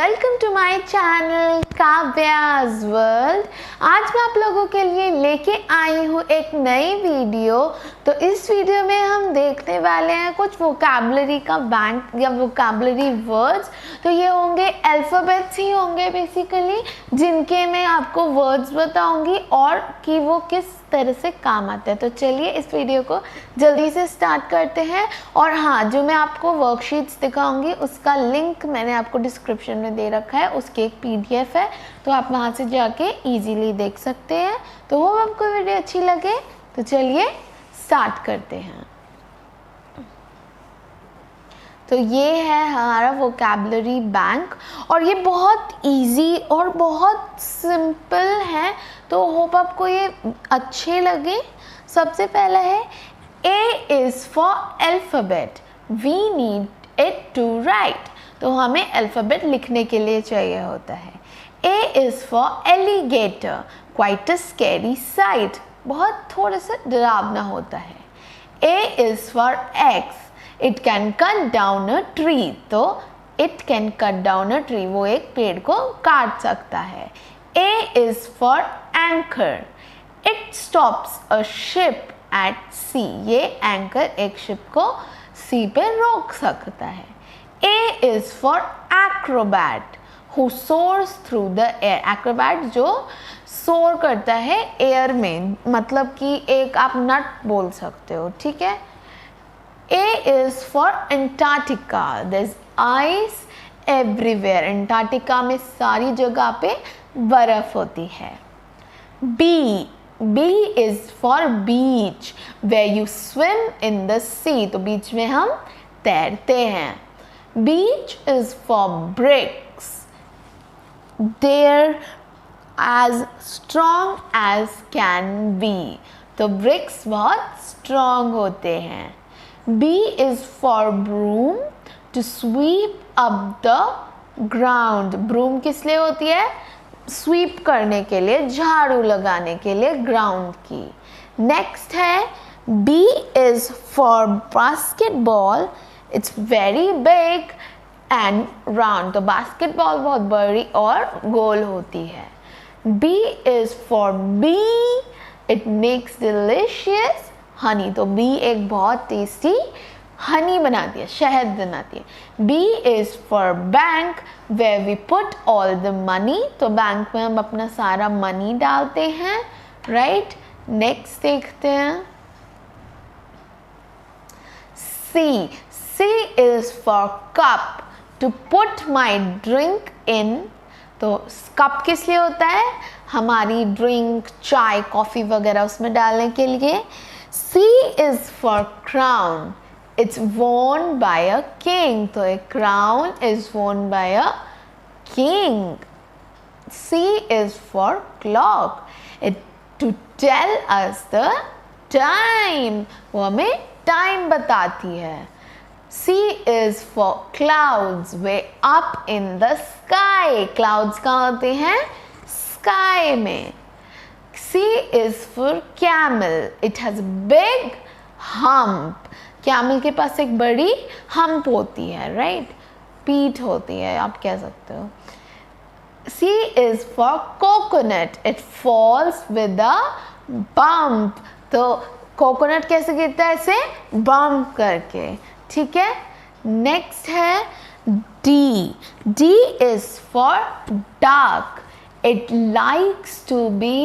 Welcome to my channel Kavya's world. आज मैं आप लोगों के लिए लेके आई हूँ एक नई वीडियो। तो इस वीडियो में हम देखने वाले हैं कुछ वोकैबुलरी का बैंक या वोकैबुलरी वर्ड्स। तो ये होंगे अल्फ़ाबेट्स ही होंगे बेसिकली, जिनके मैं आपको वर्ड्स बताऊंगी और कि वो किस तरह से काम आते हैं। तो चलिए इस वीडियो को जल्दी से स्टार्ट करते हैं। और हाँ, जो मैं आपको वर्कशीट्स दिखाऊंगी उसका लिंक मैंने आपको डिस्क्रिप्शन में दे रखा है। उसकी एक PDF है, तो आप वहाँ से जाके इजीली देख सकते हैं। तो वो आपको वीडियो अच्छी लगे तो चलिए स्टार्ट करते हैं। तो ये है हमारा वोकैबुलरी बैंक और ये बहुत इजी और बहुत सिंपल है, तो होप आपको ये अच्छे लगे। सबसे पहला है A is for alphabet, we need it to write। तो हमें अल्फ़ाबेट लिखने के लिए चाहिए होता है। A is for alligator, quite a scary sight, बहुत थोड़ा सा डरावना होता है। A is for X, it can cut down a tree। तो it can cut down a tree, वो एक पेड़ को काट सकता है। A is for anchor, it stops a ship at sea। ये एंकर एक शिप को सी पे रोक सकता है। A is for acrobat, who soars through the air। acrobat जो सोर करता है एयर में, मतलब कि एक आप नट बोल सकते हो, ठीक है। A is for Antarctica, there's ice everywhere। Antarctica में सारी जगह पे बर्फ होती है। B is for beach, where you swim in the sea। तो बीच में हम तैरते हैं। Beach is for bricks, they're as strong as can be। तो bricks बहुत strong होते हैं। B is for broom, to sweep up the ground। broom किस लिए होती है? स्वीप करने के लिए, झाड़ू लगाने के लिए ग्राउंड की। नेक्स्ट है B is for basketball, it's very big and round। तो बास्केटबॉल बहुत बड़ी और गोल होती है। B is for bee, it makes delicious honey। तो बी एक बहुत टेस्टी हनी बनाती है, शहद बनाती है। B is for bank, where we put all the money। तो बैंक में हम अपना सारा मनी डालते हैं, राइट। नेक्स्ट देखते हैं C is for cup, to put my drink in। तो कप किस लिए होता है? हमारी ड्रिंक, चाय, कॉफ़ी वगैरह उसमें डालने के लिए। C is for crown, it's worn by a king। तो a crown is worn by a king। C is for clock, it to tell us the time। वो हमें टाइम बताती है। C is for clouds, way up in the sky। clouds कहाँ होते हैं? sky में। C is for camel, it has big hump। Camel के पास एक बड़ी हम्प होती है, राइट, पीठ होती है, आप कह सकते हो। C is for coconut, it falls with a bump। तो कोकोनट कैसे गिरता है? ऐसे बम्प करके, ठीक है। नेक्स्ट है D is for duck, it likes to be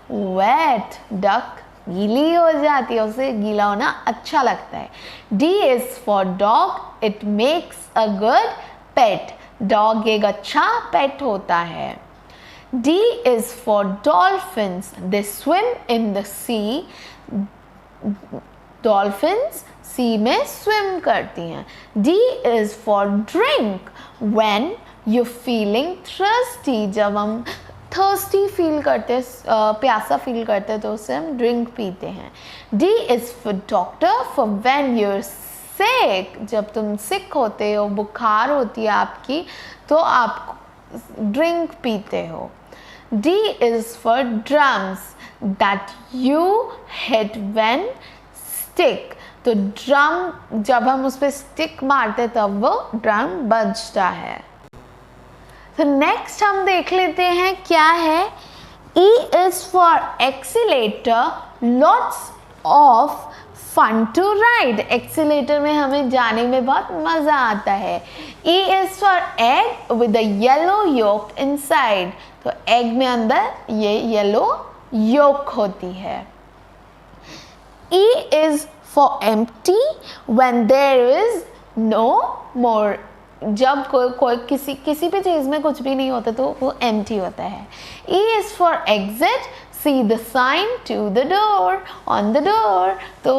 wet। duck गीली हो जाती है, उसे गीला होना अच्छा लगता है। D is for dog, it makes a good pet। Dog एक अच्छा पेट होता है। D is for dolphins, they swim in the sea। Dolphins sea में स्विम करती हैं। D is for drink, when you're feeling thirsty। जब हम थर्स्टी फील करते हैं, प्यासा फील करते हैं, तो उससे हम ड्रिंक पीते हैं। D is for doctor, for when you're sick। जब तुम सिक होते हो, बुखार होती है आपकी, तो आप ड्रिंक पीते हो। D is for drums, that you hit when stick। तो ड्रम जब हम उस पर स्टिक मारते तब वो ड्रम बजता है। तो नेक्स्ट हम देख लेते हैं क्या है. E is for accelerator, lots of fun to ride. Accelerator में हमें जाने में बहुत मज़ा आता है. E is for egg with a yellow yolk inside. तो एग में अंदर ये येलो योक होती है. E is for empty when there is no more. जब कोई किसी भी चीज़ में कुछ भी नहीं होता तो वो empty होता है. E is for exit. See the sign to the door, on the door. तो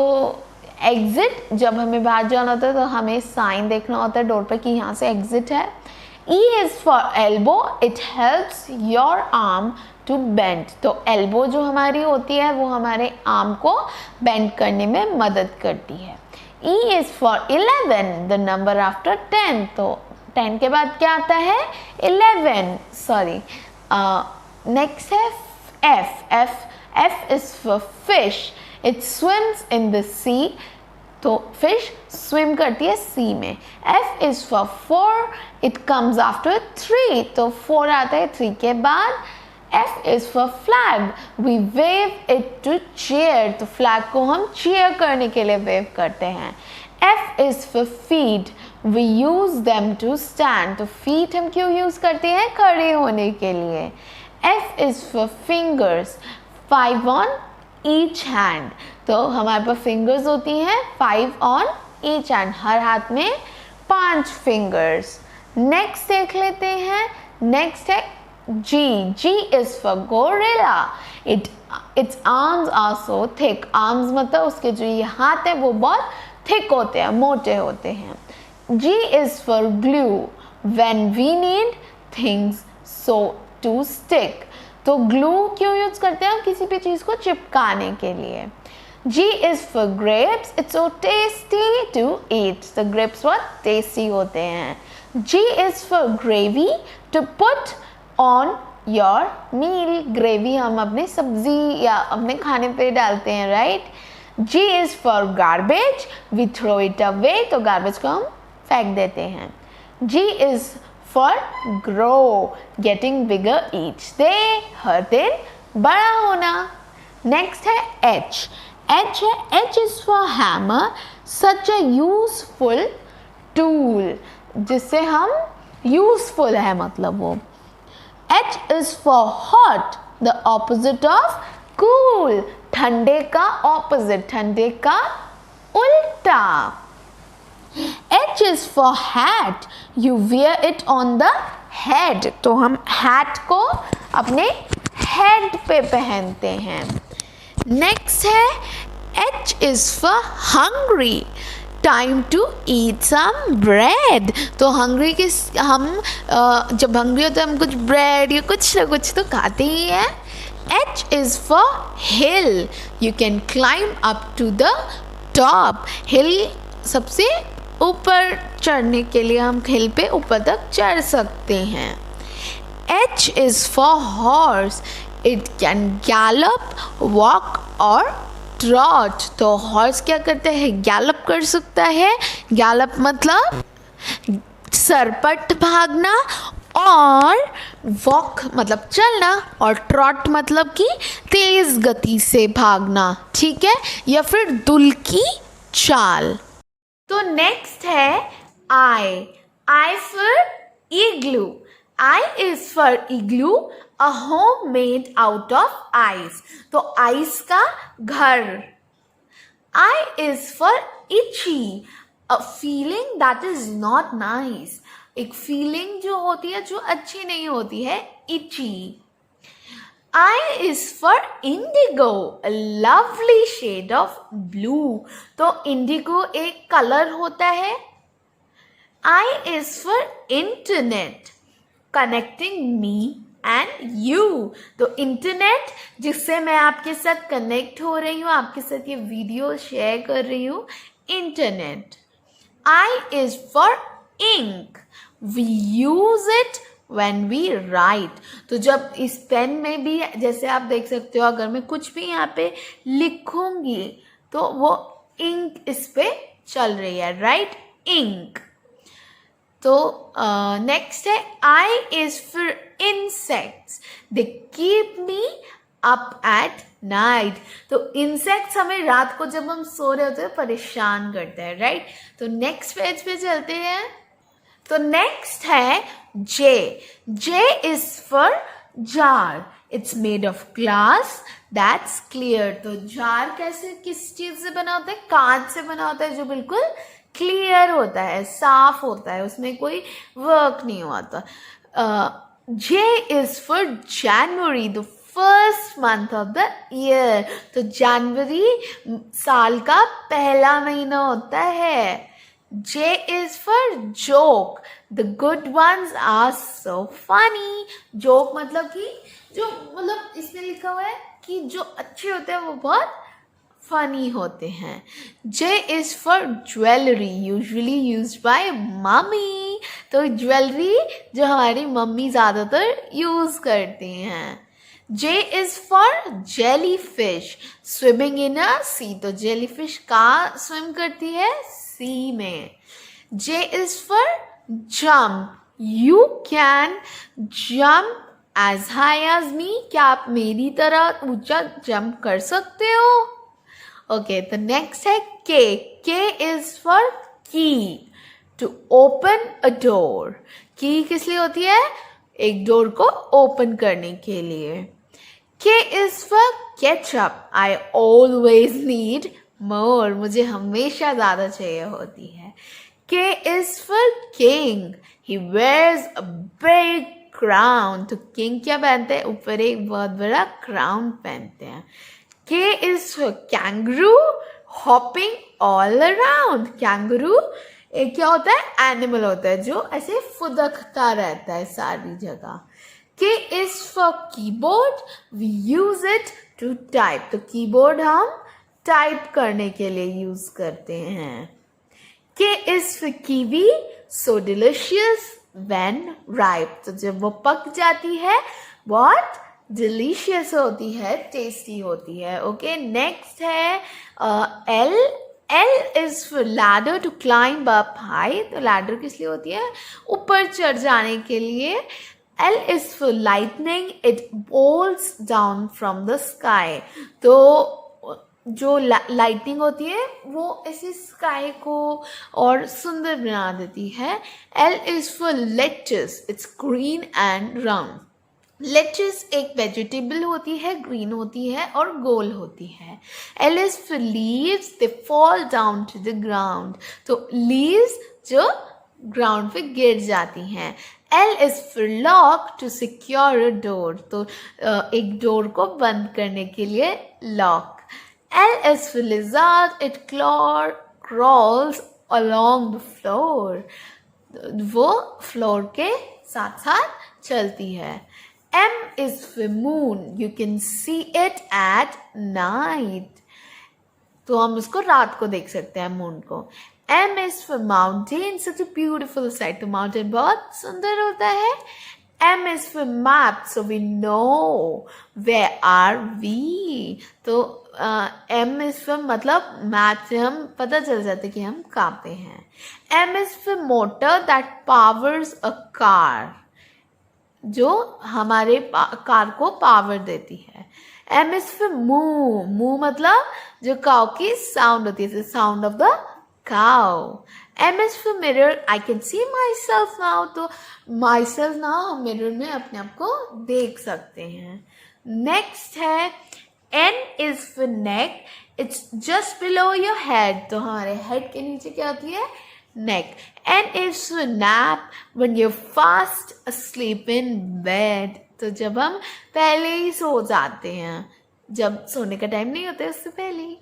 exit जब हमें बाहर जाना होता है तो हमें साइन देखना होता है डोर पे कि यहाँ से exit है. E is for elbow. It helps your arm to bend. तो elbow जो हमारी होती है वो हमारे आर्म को bend करने में मदद करती है. E is for 11, the number after 10. तो 10 के बाद क्या आता है? 11. सॉरी. नेक्स्ट है F. F is for fish. It swims in the sea. तो fish swim करती है sea में. F is for 4. It comes after 3. तो 4 आता है 3 के बाद. F is for flag. We wave it to cheer. तो flag को हम cheer करने के लिए wave करते हैं. F is for feet. We use them to stand. तो feet हम क्यों use करते हैं? खड़े होने के लिए. F is for fingers. 5 on each hand. तो हमारे पास fingers होती हैं 5 on each hand. हर हाथ में 5 fingers. Next देख लेते हैं. Next है G. G is for gorilla. Its arms are so thick. Arms मतलब उसके जो ये हाथ है वो बहुत thick होते हैं, मोटे होते हैं. G is for glue. When we need things so to stick. तो glue क्यों यूज करते हैं? किसी भी चीज़ को चिपकाने के लिए. G is for grapes. It's so tasty to eat. तो grapes बहुत tasty होते हैं. G is for gravy. To put on your meal. Gravy हम अपनी सब्जी या अपने खाने पे डालते हैं, right? G is for garbage. We throw it away. तो garbage को हम फेंक देते हैं. G is for grow. Getting bigger each day. हर दिन बड़ा होना. Next है H. H है H is for hammer. Such a useful tool. जिससे हम useful है मतलब वो. H is for hot. The opposite of cool. ठंडे का opposite. ठंडे का उल्टा. H is for hat. You wear it on the head. तो हम hat को अपने head पे पहनते हैं. Next है H is for hungry. Time to eat some bread. तो hungry किस हम जब hungry होते हैं हम कुछ bread या कुछ ना कुछ तो खाते ही हैं. H is for hill. You can climb up to the top. Hill सबसे ऊपर चढ़ने के लिए हम हिल पे ऊपर तक चढ़ सकते हैं. H is for horse. It can gallop, walk or trot. तो हॉर्स क्या करता है? गैलप कर सकता है. गैलप मतलब सरपट भागना और वॉक मतलब चलना और ट्रॉट मतलब कि तेज गति से भागना. ठीक है, या फिर दुल की चाल. तो नेक्स्ट है I for igloo. I is for igloo, a home made out of ice. तो ice का घर. I is for itchy, a feeling that is not nice. एक feeling जो होती है जो अच्छी नहीं होती है, itchy. I is for indigo, a lovely shade of blue. तो indigo एक कलर होता है. I is for internet, connecting me and you. तो इंटरनेट जिससे मैं आपके साथ कनेक्ट हो रही हूँ, आपके साथ ये वीडियो शेयर कर रही हूँ, internet. I is for ink. We use it when we write. तो जब इस पेन में भी जैसे आप देख सकते हो अगर मैं कुछ भी यहाँ पे लिखूंगी तो वो इंक इस पे चल रही है, राइट? इंक. तो नेक्स्ट है I is for insects, they keep me up at night. तो इंसेक्ट्स हमें रात को जब हम सो रहे होते हैं परेशान करते हैं, राइट। तो नेक्स्ट पेज पे चलते हैं। तो नेक्स्ट है J, J is for jar, it's made of glass that's clear. तो जार कैसे, किस चीज से बना होता है, कांच से बना होता है जो बिल्कुल क्लियर होता है, साफ होता है, उसमें कोई वर्क नहीं होता। J is for January, the first month of the year. तो जनवरी साल का पहला महीना होता है। J is for joke, the good ones are so funny। joke मतलब कि जो, मतलब इसमें लिखा हुआ है कि जो अच्छे होते हैं वो बहुत फनी होते हैं। J is for jewelry, usually used by mummy। तो ज्वेलरी जो हमारी मम्मी ज़्यादातर यूज़ करती हैं। J is for jellyfish, swimming in a sea। तो jellyfish कहाँ स्विम करती है, सी में। J is for jump, you can jump as high as me। क्या आप मेरी तरह ऊंचा जंप कर सकते हो? ओके, तो नेक्स्ट है K, K is for key, to open a door। की किस लिए होती है, एक डोर को ओपन करने के लिए। K is for ketchup, I always need more, मुझे हमेशा ज़्यादा चाहिए होती है। K is for king, he wears a big crown। तो king क्या पहनते हैं, ऊपर एक बहुत बड़ा क्राउन पहनते हैं। K is for kangaroo, hopping all around। kangaroo एक क्या होता है, एनिमल होता है जो ऐसे फुदकता रहता है सारी जगह। K is for keyboard, we use it to type। तो कीबोर्ड हम टाइप करने के लिए यूज करते हैं। K is for kiwi, so delicious when ripe। तो जब वो पक जाती है बहुत डिलीशियस होती है, टेस्टी होती है। ओके, नेक्स्ट है L, L is for ladder, to climb up high। तो लैडर किस लिए होती है, ऊपर चढ़ जाने के लिए। L is for lightning, it bolts down from the sky। तो जो लाइटिंग होती है वो ऐसे स्काई को और सुंदर बना देती है। L is for lettuce, it's green and round। lettuce एक वेजिटेबल होती है, ग्रीन होती है और गोल होती है। L is for leaves, they fall down to the ground। तो leaves जो ग्राउंड पे गिर जाती हैं। L is for lock, to secure a door। तो एक डोर को बंद करने के लिए lock. L is for lizard, it crawls along the floor। वो फ्लोर के साथ साथ चलती है। M is for moon, you can see it at night। तो हम उसको रात को देख सकते हैं, मून को। M is for mountain, such a beautiful sight। तो माउंटेन बहुत सुंदर होता है। M is for map, so we know where are we। तो M is for मतलब मैप से हम पता चल जाते कि हम कहाँ पे हैं। M is for motor, that powers a car। जो हमारे कार को पावर देती है। M is for moo, moo मतलब जो काऊ की साउंड होती है, sound of the cow। M is for mirror, I can see myself now। तो myself now हम मिरर में अपने आप को देख सकते हैं। नेक्स्ट है N is for neck, it's just below your head। तो हमारे हेड के नीचे क्या होती है, neck। N is for nap, when you're fast asleep in bed। तो जब हम पहले ही सो जाते हैं, जब सोने का टाइम नहीं होता है उससे पहले ही।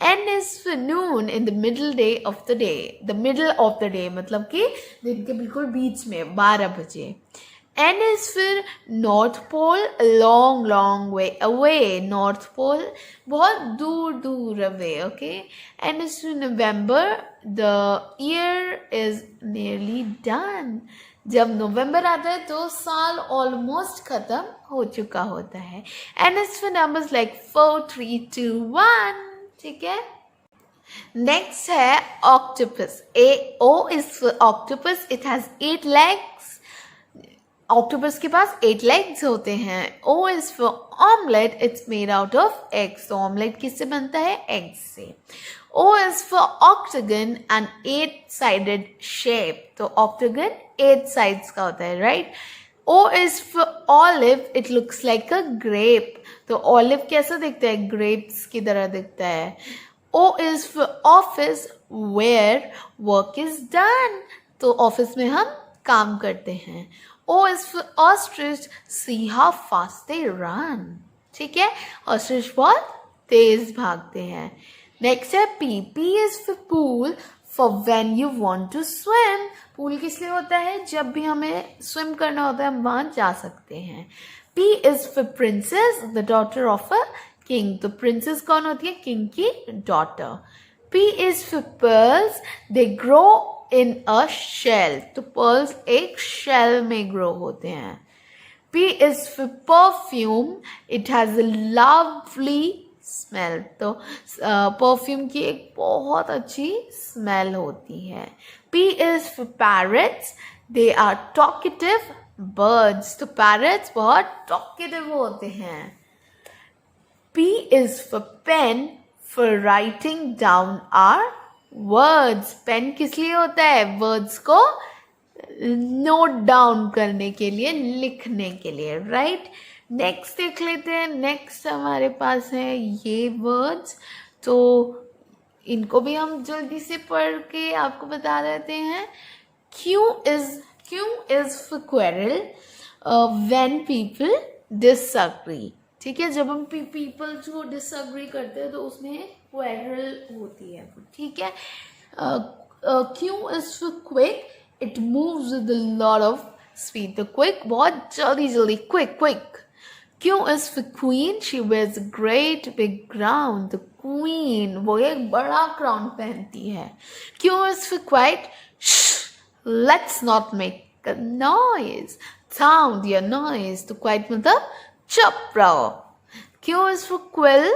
N is for noon, in the middle day of the day। the middle of the day मतलब कि दिन के बिल्कुल बीच में, 12 बजे। N is for north pole, a long long way away। north pole बहुत दूर दूर away। okay। N is for November, the year is nearly done। जब नवंबर आता है तो साल ऑलमोस्ट खत्म हो चुका होता है। N is for numbers like 4, 3, 2, 1। ठीक है। नेक्स्ट है octopus. O is for octopus. It has 8 legs. Octopus के पास 8 legs होते हैं. O is for omelette. It's made out of eggs. तो ऑमलेट किससे बनता है? एग से. O is for octagon and 8-sided shape. तो octagon 8 sides का होता है, right? O is for olive. It looks like a grape. तो olive कैसा दिखता है? grapes की तरह दिखता है. O is for office where work is done. तो ऑफिस में हम काम करते हैं. O is for ostrich. See how fast they run. ठीक है, ऑस्ट्रिच बहुत तेज भागते हैं. नेक्स्ट है P. P is for pool. For when you want to swim. Pool किस लिए होता है? जब भी हमें स्विम करना होता है हम वहां जा सकते हैं. P is for princess, the daughter of a king. तो princess कौन होती है? king की daughter. P is for pearls. They grow in a shell. तो pearls एक shell में grow होते हैं. P is for perfume. It has a lovely smell. तो परफ्यूम की एक बहुत अच्छी स्मेल होती है. P is for parrots. They are talkative birds. तो parrots बहुत talkative होते हैं. P is for pen. For writing down our words. Pen किस लिए होता है? वर्ड्स को नोट डाउन करने के लिए, लिखने के लिए, राइट? नेक्स्ट देख लेते हैं. नेक्स्ट हमारे पास है ये वर्ड्स. तो इनको भी हम जल्दी से पढ़ के आपको बता देते हैं. Q is for quarrel. When people disagree. ठीक है, जब हम people जो disagree करते हैं तो उसमें quarrel होती है. ठीक है. Q is for quick. It moves with a lot of speed. तो quick बहुत जल्दी quick. Q is for queen. She wears a great big crown. The queen वो एक बड़ा crown पहनती है. Q is for quiet. Shh, let's not make a noise. Sound your noise. तो quiet मतलब चुप रहो. Q is for quill.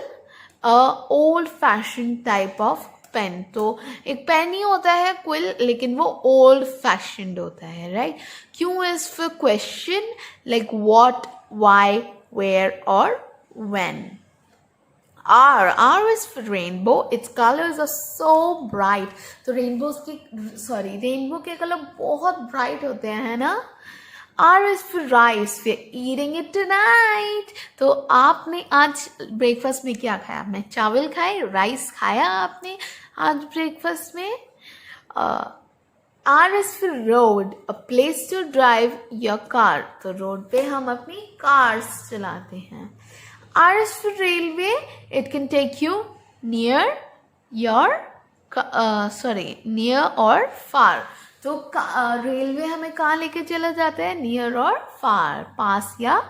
Old fashioned type of pen. तो एक पेन ही होता है क्विल, लेकिन वो ओल्ड फैशन्ड होता है, right? Q is for question, like what, why, where or when. R is for rainbow. Its colors are so bright. तो rainbow के कलर बहुत ब्राइट होते हैं ना. R is for rice. We're eating it tonight. तो आपने आज breakfast में क्या खाया? आपने चावल खाए, राइस खाया आपने आज ब्रेकफास्ट में. R is for road. A place to drive your car. तो रोड पे हम अपनी कार्स चलाते हैं. R is for railway. It can take you near or far. तो रेलवे हमें कहाँ लेके चला जाता है? नियर और फार, पास या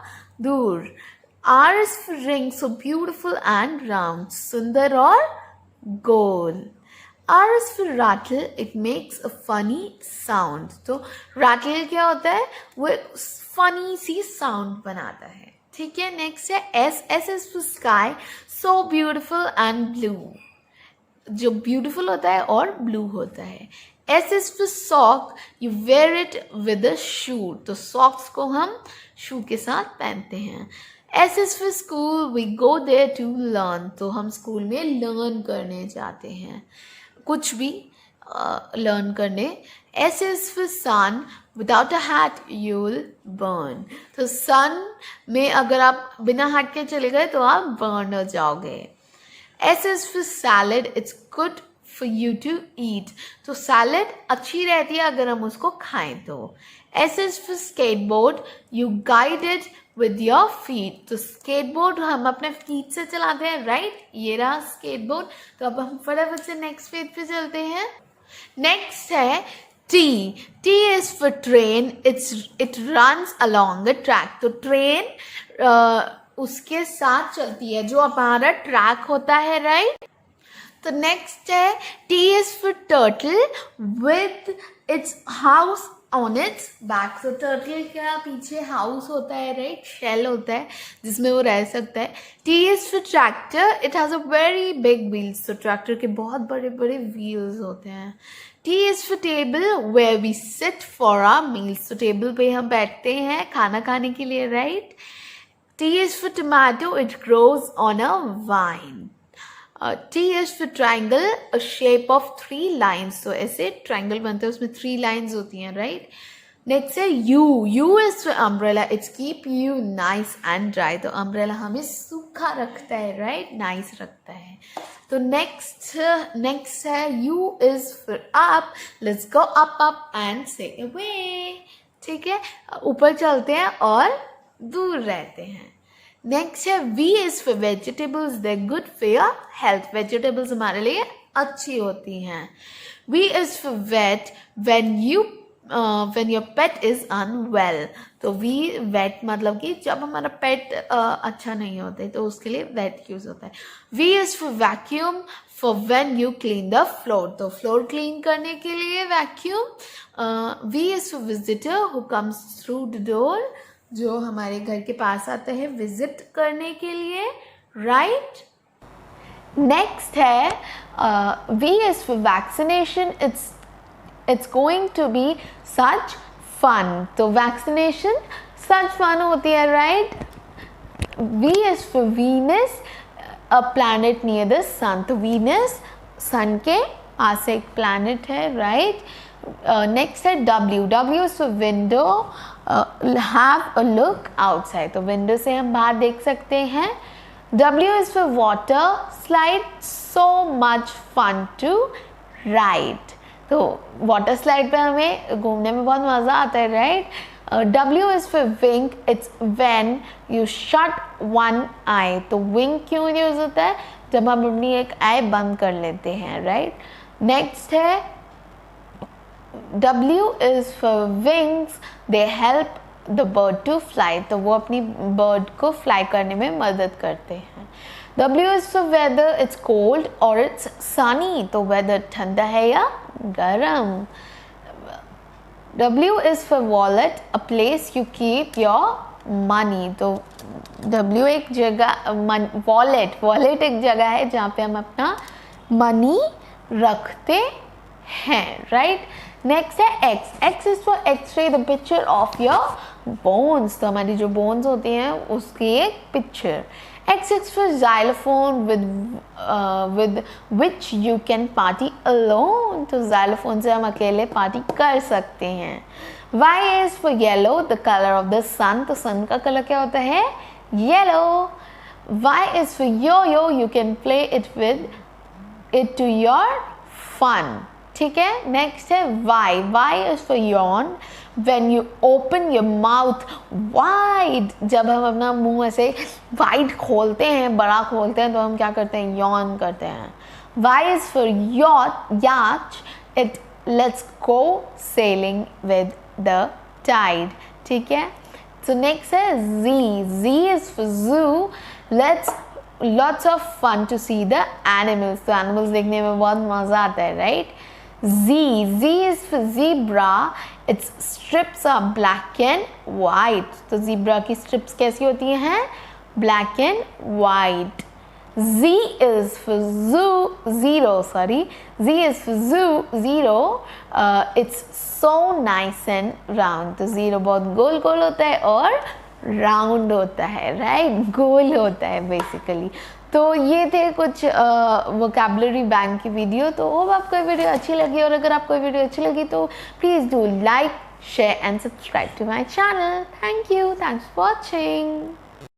दूर. R is for ring. So beautiful and round. सुंदर और गोल. R is for rattle. It makes a funny sound. तो rattle क्या होता है? वो funny सी sound बनाता है. ठीक है. नेक्स्ट है S is for sky. So beautiful and blue. जो beautiful होता है और blue होता है. S is for sock. You wear it with a shoe. तो socks को हम shoe के साथ पहनते हैं. S is for school. We go there to learn. तो हम स्कूल में learn करने जाते हैं, कुछ भी learn करने. S is for sun. Without a hat you will burn. तो sun में अगर आप बिना hat के चले गए तो आप burn हो जाओगे. S is for salad. It's good for you to eat. तो सैलड अच्छी रहती है अगर हम उसको खाएं तो. S is for skateboard. You guide it with your feet. तो skateboard हम अपने feet से चलाते हैं, राइट? ये रहा skateboard. तो अब हम फटाफट से नेक्स्ट पेज पे चलते हैं. नेक्स्ट है T. T is for train. It runs along a track. तो ट्रेन उसके साथ चलती है जो हमारा ट्रैक होता है, राइट? तो नेक्स्ट है T is for turtle. With its house on its back. So turtle का पीछे house होता है, right? Shell होता है जिसमें वो रह सकता है. T is for tractor. It has a very big wheels. So tractor के बहुत बड़े बड़े wheels होते हैं. T is for table, where we sit for our meals. So table पे हम बैठते हैं खाना खाने के लिए, right? T is for tomato. It grows on a vine. T is for triangle, a shape of 3 lines. So ऐसे triangle बनते हैं, उसमें 3 lines होती हैं, right? Next है U. U is for umbrella. It's keep you nice and dry. तो umbrella हमें सूखा रखता है, right? Nice रखता है. तो next है U is for up. Let's go up and say away. ठीक है, ऊपर चलते हैं और दूर रहते हैं. नेक्स्ट है V is for vegetables. They're good for your health. Vegetables हमारे लिए अच्छी होती हैं. V is for vet. when your pet is unwell. तो V vet मतलब कि जब हमारा पेट अच्छा नहीं होता है तो उसके लिए vet यूज होता है. V is for vacuum. for when you clean the floor. तो फ्लोर क्लीन करने के लिए vacuum. V is for visitor, who comes through the door. जो हमारे घर के पास आता है विजिट करने के लिए, राइट. नेक्स्ट है V is for vaccination. It's going to be such fun. तो वैक्सीनेशन such fun होती है, right. V is for Venus, a planet near the sun. तो Venus सन के पास एक planet है, राइट. नेक्स्ट है W is for window. Have a look outside. तो window से हम बाहर देख सकते हैं. W is for water slide. So much fun to ride. तो वाटर स्लाइड पे हमें घूमने में बहुत मज़ा आता है, right. W is for wink. It's when you shut one eye. तो wink क्यों यूज होता है? जब हम अपनी एक आई बंद कर लेते हैं, राइट. नेक्स्ट है W is for wings. They help the bird to fly. तो वो अपनी bird को fly करने में मदद करते हैं. W is for weather. It's cold or it's sunny. तो weather ठंडा है या गर्म. W is for wallet. A place you keep your money. तो W एक जगह, wallet एक जगह है जहाँ पे हम अपना money रखते हैं, right. नेक्स्ट है X is for X-ray, the picture of your bones. तो हमारी जो bones होती हैं उसकी एक picture. X is for xylophone, with which you can party alone. तो xylophone से हम अकेले पार्टी कर सकते हैं. Y is for yellow, the color of the sun. तो sun का कलर क्या होता है? Yellow. Y is for yo-yo, you can play it to your fun. ठीक है. नेक्स्ट है Y is for yawn. when you open your mouth wide. जब हम अपना मुंह ऐसे वाइड खोलते हैं, बड़ा खोलते हैं, तो हम क्या करते हैं? yawn करते हैं. Y is for yacht. It let's go sailing with the tide. ठीक है. So next है Z is for zoo. Lots of fun to see the animals. तो animals देखने में बहुत मज़ा आता है, right. Z is for zebra. Its strips are black and white. तो zebra की strips कैसी होती हैं? Black and white. Z is for zero. Z is for zero. It's so nice and round. तो zero बहुत गोल गोल होता है और राउंड होता है, राइट. गोल होता है बेसिकली. तो ये थे कुछ वोकैबुलरी बैंक की वीडियो. तो होप आपको ये वीडियो अच्छी लगी, और अगर आपको ये वीडियो अच्छी लगी तो please do like, share and subscribe to my channel. Thank you. Thanks for watching.